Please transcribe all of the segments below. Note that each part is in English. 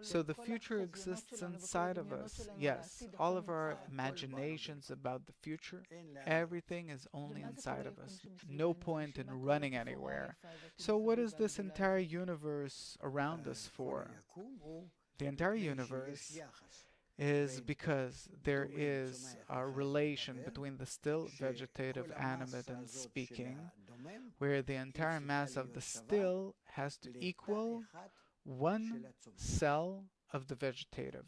So the future exists inside of us. Yes, all of our imaginations about the future, everything is only inside of us. No point in running anywhere. So what is this entire universe around us for? The entire universe is because there is a relation between the still, vegetative, animate, and speaking, where the entire mass of the still has to equal one cell of the vegetative.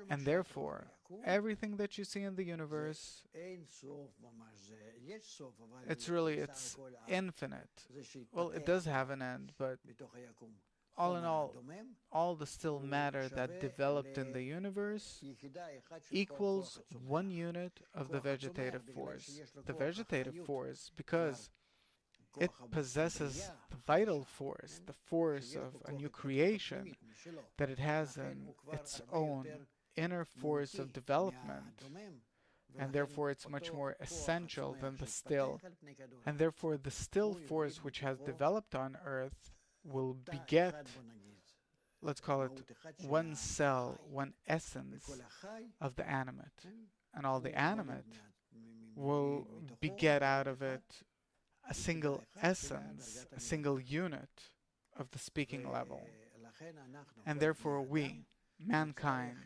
And therefore, everything that you see in the universe, it's infinite. Well, it does have an end, but all in all the still matter that developed in the universe equals one unit of the vegetative force. The vegetative force, because it possesses the vital force, the force of a new creation, that it has in its own inner force of development, and therefore it's much more essential than the still. And therefore the still force which has developed on Earth will beget, let's call it, one cell, one essence of the animate. And all the animate will beget out of it a single essence, a single unit of the speaking level. And therefore we, mankind,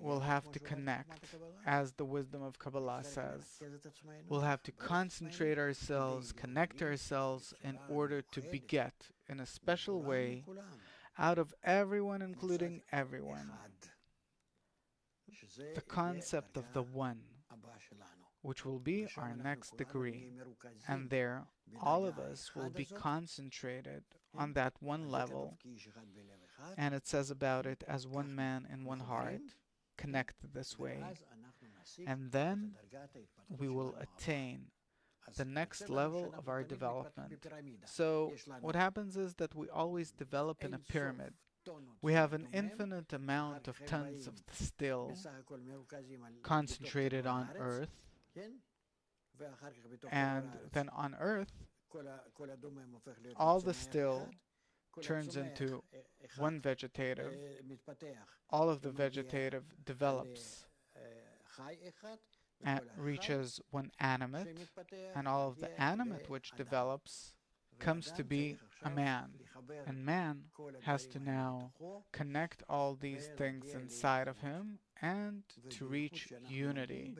will have to connect, as the wisdom of Kabbalah says. We'll have to concentrate ourselves, connect ourselves in order to beget in a special way out of everyone, including everyone, the concept of the one, which will be our next degree. And there, all of us will be concentrated on that one level. And it says about it as one man in one heart, connected this way. And then we will attain the next level of our development. So what happens is that we always develop in a pyramid. We have an infinite amount of tons of still concentrated on Earth, and then on Earth, all the still turns into one vegetative. All of the vegetative develops and reaches one animate, and all of the animate which develops comes to be a man. And man has to now connect all these things inside of him and to reach unity.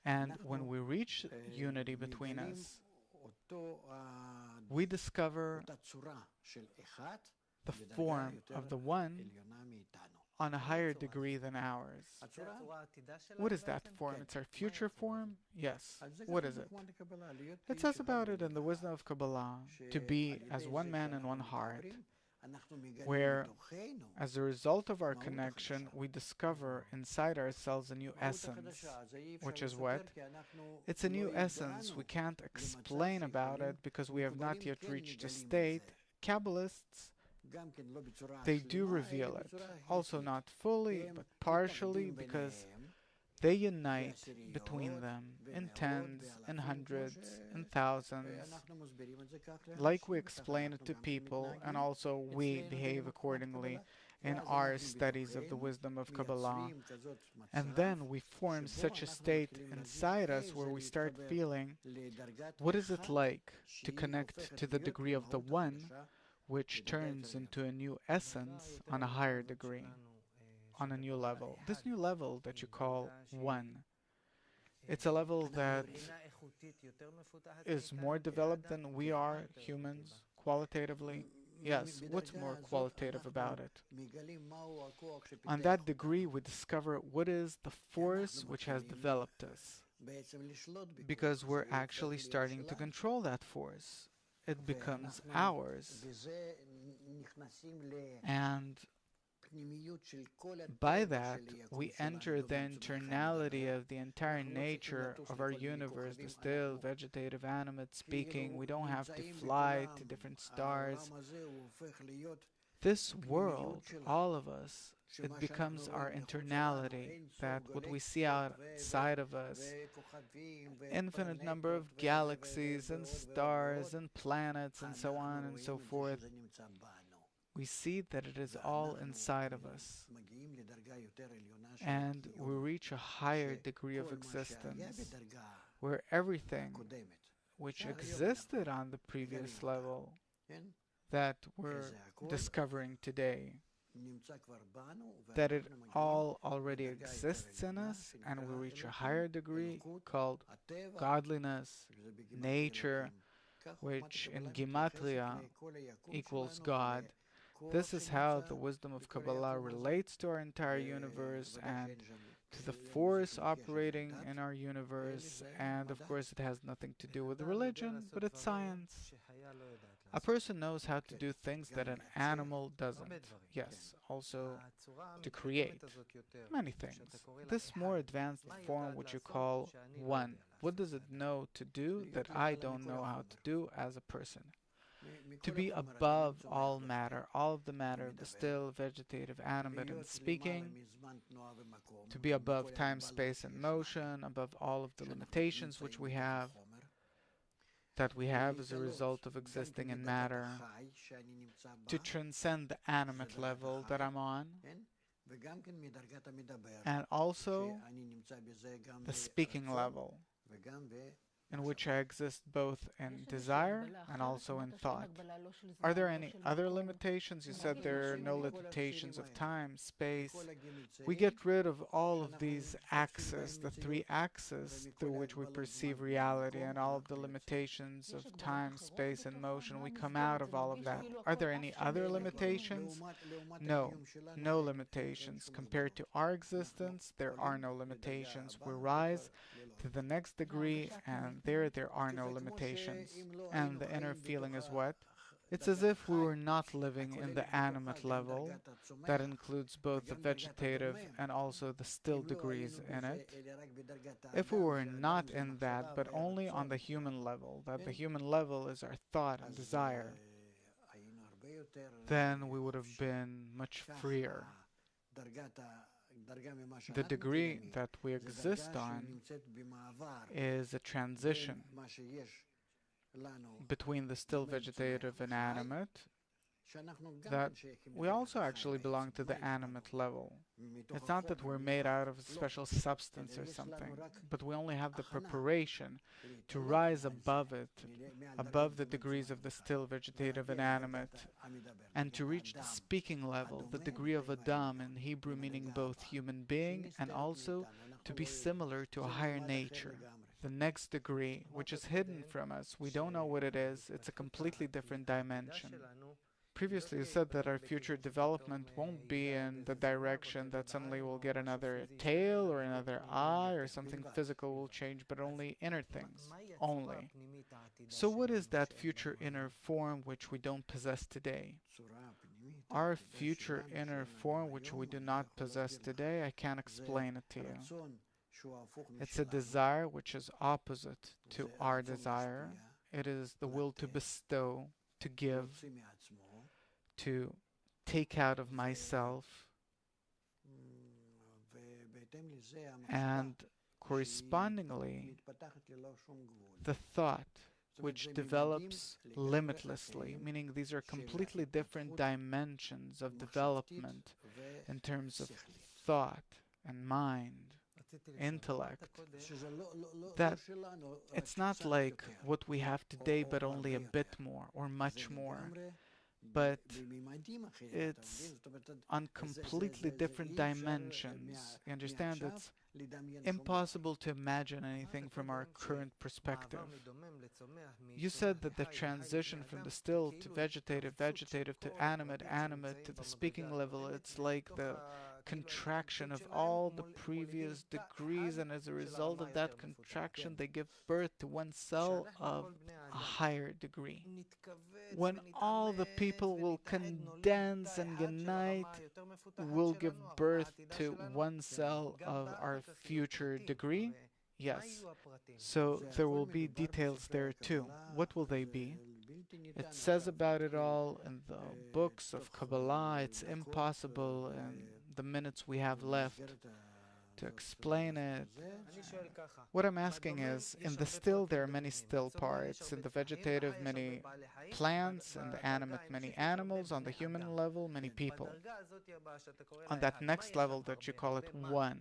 And when we reach unity between us, we discover the form of the one on a higher degree than ours. What is that form? It's our future form? Yes. What is it? It says about it in the wisdom of Kabbalah to be as one man and one heart, where, as a result of our connection, we discover inside ourselves a new essence, which is what? It's a new essence. We can't explain about it because we have not yet reached a state. Kabbalists, they do reveal it, also not fully, but partially, because they unite between them in tens, in hundreds, in thousands, like we explain it to people, and also we behave accordingly in our studies of the wisdom of Kabbalah. And then we form such a state inside us where we start feeling, what is it like to connect to the degree of the one, which turns into a new essence on a higher degree, on a new level. This new level that you call one, it's a level that is more developed than we are, humans, qualitatively. Yes, what's more qualitative about it? On that degree, we discover what is the force which has developed us, because we're actually starting to control that force. It becomes ours. And by that, we enter the internality of the entire nature of our universe, the still, vegetative, animate, speaking. We don't have to fly to different stars. This world, all of us, it becomes our internality, that what we see outside of us, infinite number of galaxies and stars and planets and so on and so forth, we see that it is all inside of us, and we reach a higher degree of existence where everything which existed on the previous level that we're discovering today, that it all already exists in us, and we reach a higher degree called godliness, nature, which in Gematria equals God. This is how the wisdom of Kabbalah relates to our entire universe and to the force operating in our universe, and of course it has nothing to do with religion, but it's science. A person knows how to do things that an animal doesn't. Yes, also to create many things. This more advanced form, which you call one, what does it know to do that I don't know how to do as a person? To be above all matter, all of the matter, the still, vegetative, animate, and speaking, to be above time, space, and motion, above all of the limitations which we have, that we have as a result of existing in matter, to transcend the animate level that I'm on, and also the speaking level, in which I exist both in desire and also in thought. Are there any other limitations? You said there are no limitations of time, space. We get rid of all of these axes, the three axes through which we perceive reality, and all of the limitations of time, space, and motion. We come out of all of that. Are there any other limitations? No, no limitations. Compared to our existence, there are no limitations. We rise to the next degree, and there are no limitations. And the inner feeling is what? It's as if we were not living in the animate level that includes both the vegetative and also the still degrees in it. If we were not in that, but only on the human level, that the human level is our thought and desire, then we would have been much freer. The degree that we exist on is a transition between the still vegetative and animate, that we also actually belong to the animate level. It's not that we're made out of a special substance or something, but we only have the preparation to rise above it, above the degrees of the still vegetative and animate, and to reach the speaking level, the degree of Adam in Hebrew, meaning both human being and also to be similar to a higher nature. The next degree, which is hidden from us, we don't know what it is, it's a completely different dimension. Previously, you said that our future development won't be in the direction that suddenly we'll get another tail or another eye or something physical will change, but only inner things, only. So what is that future inner form which we don't possess today? Our future inner form which we do not possess today, I can't explain it to you. It's a desire which is opposite to our desire. It is the will to bestow, to give, to take out of myself, and correspondingly the thought which develops limitlessly, meaning these are completely different dimensions of development in terms of thought and mind, intellect, that it's not like what we have today but only a bit more or much more, but it's on completely different dimensions. You understand? It's impossible to imagine anything from our current perspective. You said that the transition from the still to vegetative, vegetative to animate, animate to the speaking level, it's like the contraction of all the previous degrees, and as a result of that contraction they give birth to one cell of a higher degree. When all the people will condense and unite, we'll give birth to one cell of our future degree. Yes. So there will be details there too. What will they be? It says about it all in the books of Kabbalah. It's impossible in the minutes we have left to explain it. What I'm asking is, in the still there are many still parts, in the vegetative many plants, in the animate many animals, on the human level many people. On that next level that you call it one,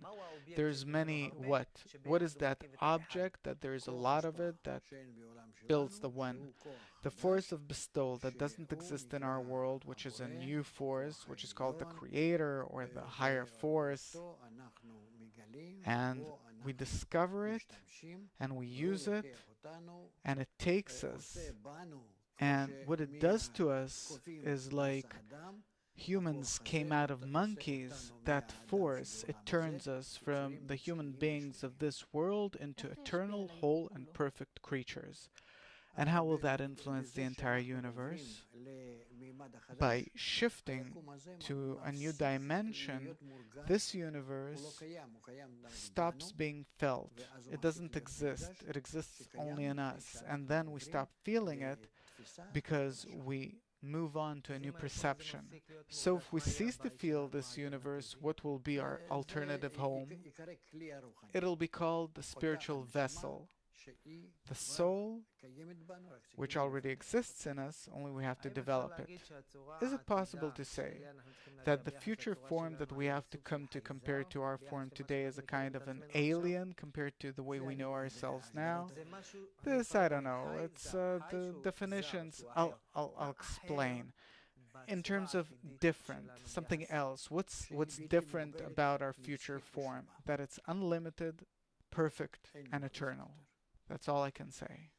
there's many what? What is that object that there is a lot of it that builds the one? The force of bestowal that doesn't exist in our world, which is a new force, which is called the creator or the higher force, and we discover it and we use it and it takes us, and what it does to us is like humans came out of monkeys. That force, it turns us from the human beings of this world into eternal, whole and perfect creatures. And how will that influence the entire universe? By shifting to a new dimension, this universe stops being felt. It doesn't exist. It exists only in us. And then we stop feeling it because we move on to a new perception. So if we cease to feel this universe, what will be our alternative home? It'll be called the spiritual vessel. The soul, which already exists in us, only we have to develop it. Is it possible to say that the future form that we have to come to compare to our form today is a kind of an alien compared to the way we know ourselves now? This, I don't know. It's the definitions. I'll explain. In terms of different, something else. What's different about our future form? That it's unlimited, perfect, and eternal. That's all I can say.